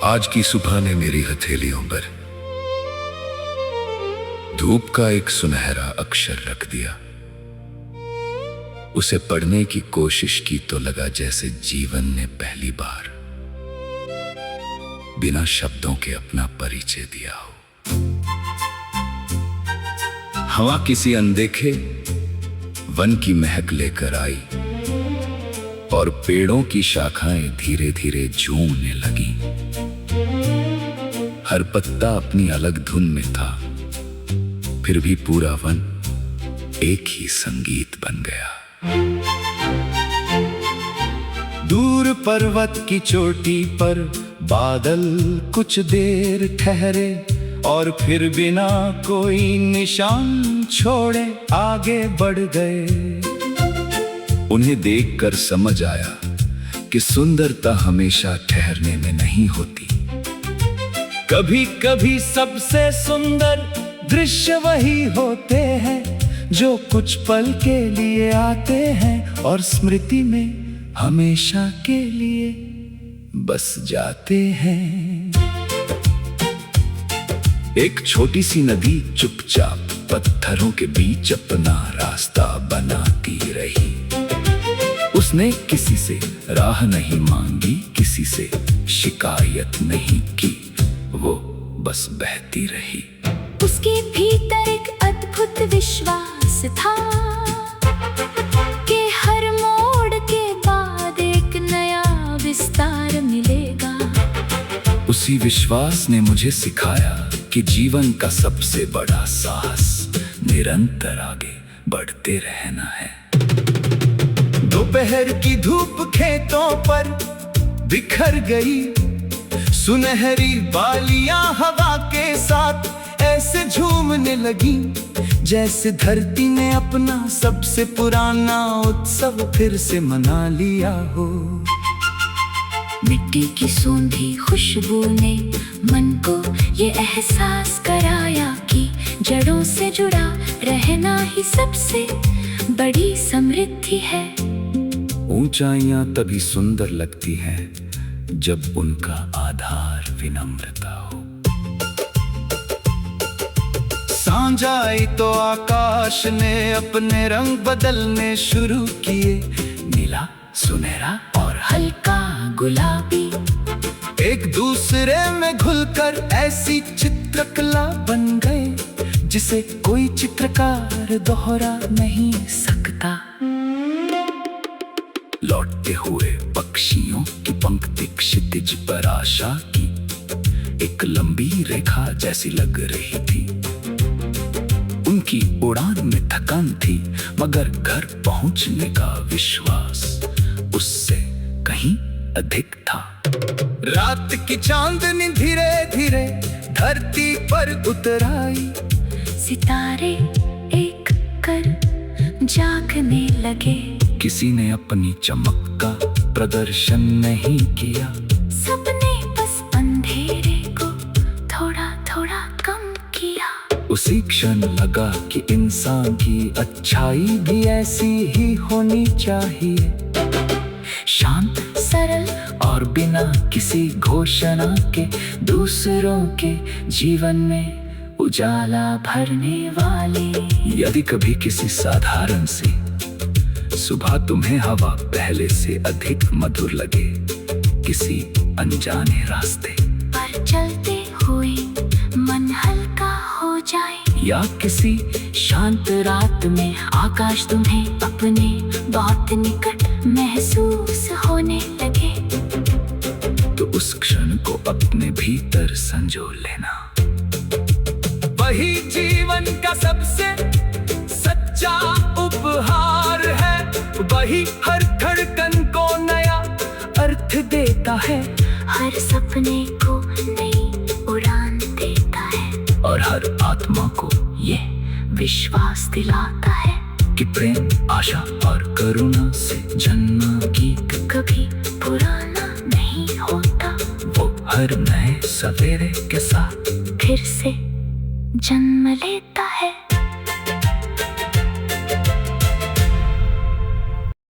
आज की सुबह ने मेरी हथेलियों पर धूप का एक सुनहरा अक्षर रख दिया। उसे पढ़ने की कोशिश की तो लगा जैसे जीवन ने पहली बार बिना शब्दों के अपना परिचय दिया हो। हवा किसी अनदेखे वन की महक लेकर आई और पेड़ों की शाखाएं धीरे धीरे झूमने लगी। हर पत्ता अपनी अलग धुन में था, फिर भी पूरा वन एक ही संगीत बन गया। दूर पर्वत की चोटी पर बादल कुछ देर ठहरे और फिर बिना कोई निशान छोड़े आगे बढ़ गए। उन्हें देखकर समझ आया कि सुंदरता हमेशा ठहरने में नहीं होती। कभी कभी सबसे सुंदर दृश्य वही होते हैं जो कुछ पल के लिए आते हैं और स्मृति में हमेशा के लिए बस जाते हैं। एक छोटी सी नदी चुपचाप पत्थरों के बीच अपना रास्ता बनाती रही। उसने किसी से राह नहीं मांगी, किसी से शिकायत नहीं की, वो बस बहती रही। उसके भीतर एक अद्भुत विश्वास था कि हर मोड़ के बाद एक नया विस्तार मिलेगा। उसी विश्वास ने मुझे सिखाया कि जीवन का सबसे बड़ा साहस निरंतर आगे बढ़ते रहना है। दोपहर की धूप खेतों पर बिखर गई, सुनहरी बालियां हवा के साथ ऐसे झूमने लगी जैसे धरती ने अपना सबसे पुराना उत्सव फिर से मना लिया हो। मिट्टी की सूंधी खुशबू ने मन को ये एहसास कराया कि जड़ों से जुड़ा रहना ही सबसे बड़ी समृद्धि है। ऊंचाइयां तभी सुंदर लगती हैं जब उनका आधार विनम्रता हो। सांझ आई तो आकाश ने अपने रंग बदलने शुरू किए, नीला, सुनहरा और हल्का गुलाबी एक दूसरे में घुलकर ऐसी चित्रकला बन गए जिसे कोई चित्रकार दोहरा नहीं सकता। लौटते हुए पक्षियों की पंक्ति क्षितिज पर आशा की एक लंबी रेखा जैसी लग रही थी। उनकी उड़ान में थकान थी, मगर घर पहुंचने का विश्वास उससे कहीं अधिक था। रात की चांदनी धीरे धीरे धरती पर उतर आई, सितारे एक कर जागने लगे। किसी ने अपनी चमक का प्रदर्शन नहीं किया, सबने बस अंधेरे को थोड़ा थोड़ा कम किया। उसी क्षण लगा कि इंसान की अच्छाई भी ऐसी ही होनी चाहिए, शांत, सरल और बिना किसी घोषणा के दूसरों के जीवन में उजाला भरने वाली। यदि कभी किसी साधारण सी सुबह तुम्हें हवा पहले से अधिक मधुर लगे, किसी अनजाने रास्ते पर चलते हुए मन हल्का हो जाए, या किसी शांत रात में आकाश तुम्हें अपने बहुत निकट महसूस होने लगे, तो उस क्षण को अपने भीतर संजो लेना। वही जीवन का सबसे सच्चा उपहार है, वही हर धड़कन को नया अर्थ देता है, हर सपने को नई उड़ान देता है और हर आत्मा को ये विश्वास दिलाता है कि प्रेम, आशा और करुणा से जन्मा गीत कभी पुराना नहीं होता। वो हर नए सवेरे के साथ फिर से जन्म लेता